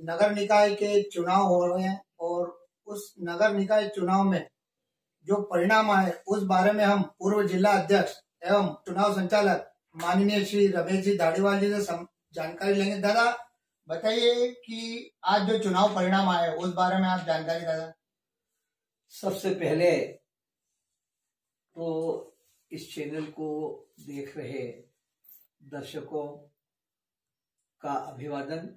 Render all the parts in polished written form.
नगर निकाय के चुनाव हो रहे हैं और उस नगर निकाय चुनाव में जो परिणाम आए उस बारे में हम पूर्व जिला अध्यक्ष एवं चुनाव संचालक माननीय श्री रमेश जी धाड़ीवाल जी से जानकारी लेंगे। दादा बताइए कि आज जो चुनाव परिणाम आए उस बारे में आप जानकारी दादा। सबसे पहले तो इस चैनल को देख रहे दर्शकों का अभिवादन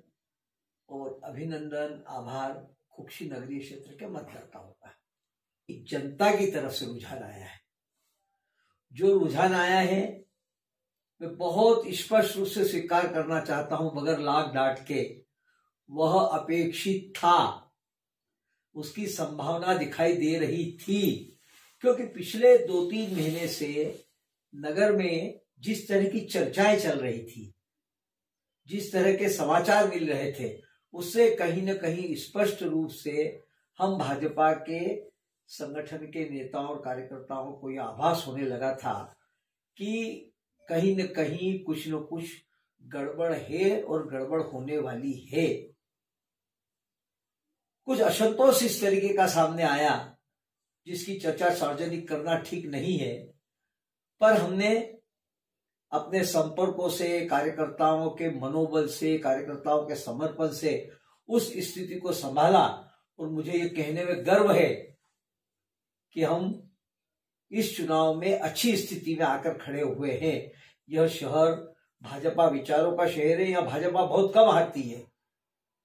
और अभिनंदन, आभार कुक्षी नगरीय क्षेत्र के मतदाताओं का। जनता की तरफ से रुझान आया है। जो रुझान आया है मैं बहुत स्पष्ट रूप से स्वीकार करना चाहता हूं, बगैर लाग डांट के, वह अपेक्षित था। उसकी संभावना दिखाई दे रही थी, क्योंकि पिछले 2-3 महीने से नगर में जिस तरह की चर्चाएं चल रही थी, जिस तरह के समाचार मिल रहे थे, उससे कहीं न कहीं स्पष्ट रूप से हम भाजपा के संगठन के नेताओं और कार्यकर्ताओं को यह आभास होने लगा था कि कहीं न कहीं कुछ न कुछ गड़बड़ है और गड़बड़ होने वाली है। कुछ असंतोष इस तरीके का सामने आया जिसकी चर्चा सार्वजनिक करना ठीक नहीं है, पर हमने अपने संपर्कों से, कार्यकर्ताओं के मनोबल से, कार्यकर्ताओं के समर्पण से उस स्थिति को संभाला और मुझे ये कहने में गर्व है कि हम इस चुनाव में अच्छी स्थिति में आकर खड़े हुए हैं। यह शहर भाजपा विचारों का शहर है। यहाँ भाजपा बहुत कम हारती है।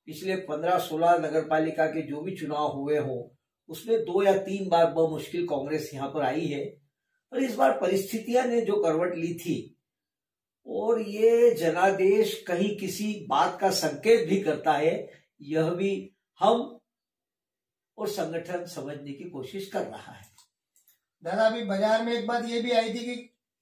पिछले 15-16 नगर पालिका के जो भी चुनाव हुए हों उसमें 2 या 3 बार बमुश्किल कांग्रेस यहाँ पर आई है, और इस बार परिस्थितियां ने जो करवट ली थी और ये जनादेश कहीं किसी बात का संकेत भी करता है, यह भी हम और संगठन समझने की कोशिश कर रहा है। दादा अभी बाजार में एक बात ये भी आई थी कि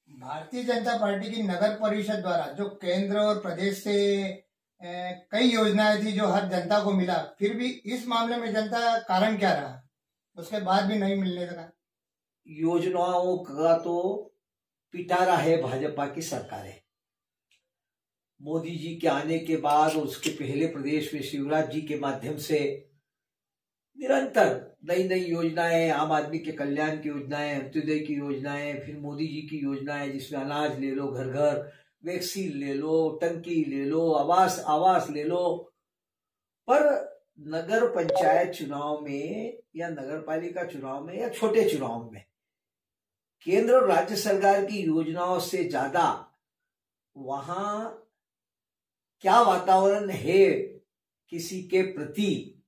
भारतीय जनता पार्टी की नगर परिषद द्वारा जो केंद्र और प्रदेश से कई योजनाएं थी जो हर जनता को मिला, फिर भी इस मामले में जनता का कारण क्या रहा, उसके बाद भी नहीं मिलने लगा। योजनाओं का तो पिटारा है भाजपा की सरकारें। मोदी जी के आने के बाद, उसके पहले प्रदेश में शिवराज जी के माध्यम से निरंतर नई नई योजनाएं, आम आदमी के कल्याण की योजनाएं, अंत्योदय की योजनाएं, फिर मोदी जी की योजनाएं जिसमें अनाज ले लो, घर घर, वैक्सीन ले लो, टंकी ले लो, आवास ले लो। पर नगर पंचायत चुनाव में या नगर पालिका चुनाव में या छोटे चुनाव में केंद्र और राज्य सरकार की योजनाओं से ज्यादा वहां क्या वातावरण है किसी के प्रति,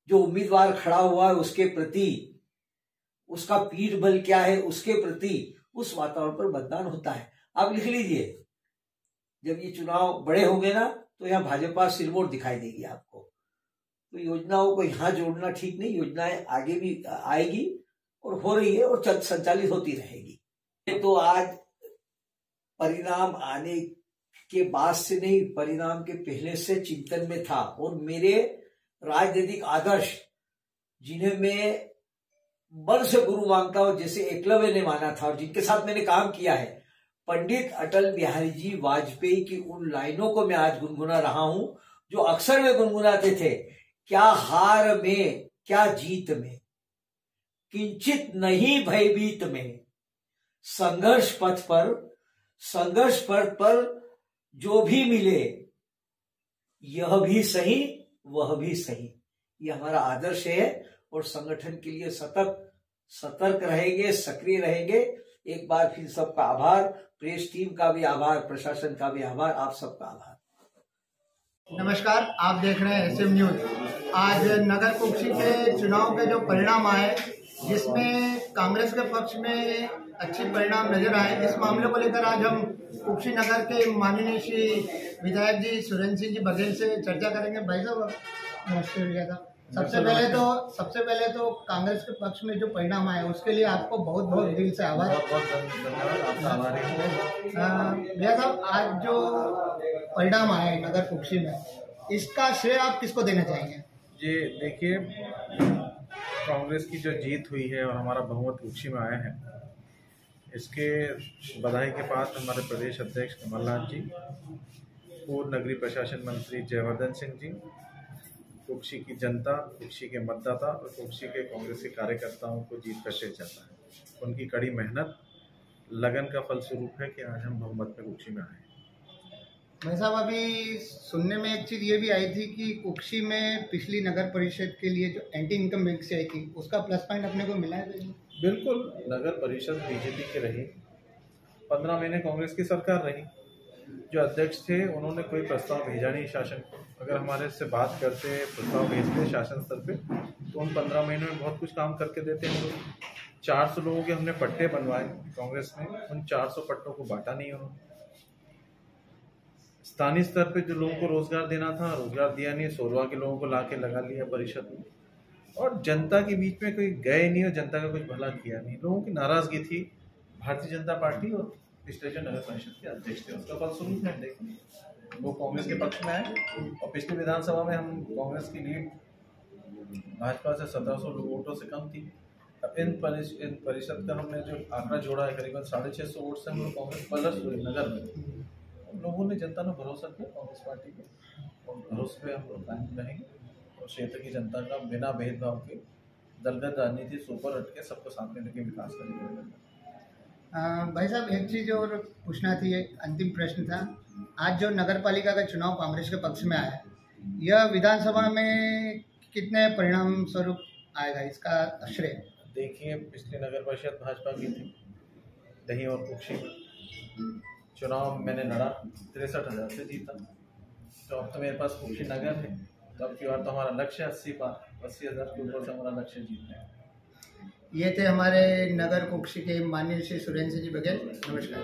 जो उम्मीदवार खड़ा हुआ है उसके प्रति, उसका पीठ बल क्या है उसके प्रति, उस वातावरण पर मतदान होता है। आप लिख लीजिए, जब ये चुनाव बड़े होंगे ना तो यहाँ भाजपा सिरमौर दिखाई देगी आपको। तो योजनाओं को यहाँ जोड़ना ठीक नहीं, योजनाएं आगे भी आएगी और हो रही है और संचालित होती रहेगी। तो आज परिणाम आने के बाद से नहीं, परिणाम के पहले से चिंतन में था, और मेरे राजनीतिक आदर्श जिन्हें मैं मन से गुरु मानता हूं, जैसे एकलव्य ने माना था और जिनके साथ मैंने काम किया है, पंडित अटल बिहारी जी वाजपेयी की उन लाइनों को मैं आज गुनगुना रहा हूं जो अक्सर वे गुनगुनाते थे। क्या हार में क्या जीत में, किंचित नहीं भयभीत में, संघर्ष पथ पर जो भी मिले यह भी सही वह भी सही, ये हमारा आदर्श है। और संगठन के लिए सतर्क रहेंगे, सक्रिय रहेंगे। एक बार फिर सबका आभार, प्रेस टीम का भी आभार, प्रशासन का भी आभार, आप सबका आभार। नमस्कार, आप देख रहे हैं SM न्यूज। आज नगर कुक्षी के चुनाव के जो परिणाम आए, जिसमें कांग्रेस के पक्ष में अच्छे परिणाम नजर आए, इस मामले को लेकर आज हम कुक्षी नगर के माननीय श्री विधायक जी सुरेंद्र सिंह जी बघेल से चर्चा करेंगे। भाई साहब नमस्ते। भैया साहब, सबसे पहले तो कांग्रेस के पक्ष में जो परिणाम आए उसके लिए आपको बहुत बहुत दिल से आभार। भैया साहब, आज जो परिणाम आए नगर कुक्षी में, इसका श्रेय आप किसको देना चाहेंगे? जी देखिए, कांग्रेस की जो जीत हुई है और हमारा बहुमत कुक्षी में आया है, इसके बधाई के पात्र हमारे प्रदेश अध्यक्ष कमलनाथ जी, पूर्व नगरीय प्रशासन मंत्री जयवर्धन सिंह जी, कुक्षी की जनता, कुक्षी के मतदाता और कुक्षी के कांग्रेस के कार्यकर्ताओं को जीत का श्रेय जाता है। उनकी कड़ी मेहनत, लगन का फलस्वरूप है कि आज हम बहुमत में कुक्षी में आए। भाई साहब, अभी सुनने में एक चीज़ ये भी आई थी कि कुक्षी में पिछली नगर परिषद के लिए जो एंटी इनकम वैकेंसी आई थी उसका प्लस पॉइंट अपने को मिला है। बिल्कुल, नगर परिषद बीजेपी की रही, 15 महीने कांग्रेस की सरकार रही। जो अध्यक्ष थे उन्होंने कोई प्रस्ताव भेजा नहीं शासन को। अगर हमारे से बात करते, प्रस्ताव भेजते शासन स्तर पे, तो उन 15 महीनों में बहुत कुछ काम करके देते हैं। 400 लोगों के हमने पट्टे बनवाए कांग्रेस ने, उन 400 पट्टों को बांटा नहीं उन्होंने। स्थानीय स्तर पे जो लोगों को रोजगार देना था, रोजगार दिया नहीं। 16 के लोगों को लाके लगा लिया परिषद में, और जनता के बीच में कोई गए नहीं और जनता का कुछ भला किया नहीं। लोगों की नाराजगी थी भारतीय जनता पार्टी और पिछले जो नगर परिषद के अध्यक्ष थे उसका फलस्वरूप है। देखिए, वो कांग्रेस के पक्ष में आए और पिछली विधानसभा में हम कांग्रेस की लीड भाजपा से 1700 वोटों से कम थी। अब इन परिषद का हमने जो आंकड़ा जोड़ा है, करीबन 650 वोट से हम लोग कांग्रेस प्लस हुए नगर में। लोगों ने, जनता ने भरोसा किया कांग्रेस पार्टी पे, और भरोसे पे हम लोग कायम रहेंगे और क्षेत्र की जनता का बिना भेदभाव के, दलगत राजनीति से ऊपर हट के सबको साथ में लेके विकास करेंगे। भाई साहब, एक चीज़ और पूछना थी, एक अंतिम प्रश्न था। आज जो नगर पालिका का चुनाव कांग्रेस के पक्ष में आया, यह विधानसभा में कितने परिणाम स्वरूप आएगा, इसका श्रेय? देखिए, पिछली नगर परिषद भाजपा की थी, दही और कुक्षी में चुनाव मैंने लड़ा, 63,000 से जीता। तो अब तो मेरे पास कुक्षी नगर है, तो अब की बार तो हमारा लक्ष्य 80,000 के ऊपर से हमारा लक्ष्य जीतना है। ये थे हमारे नगर कुक्षी के माननीय श्री सुरेंद्र जी बघेल। नमस्कार।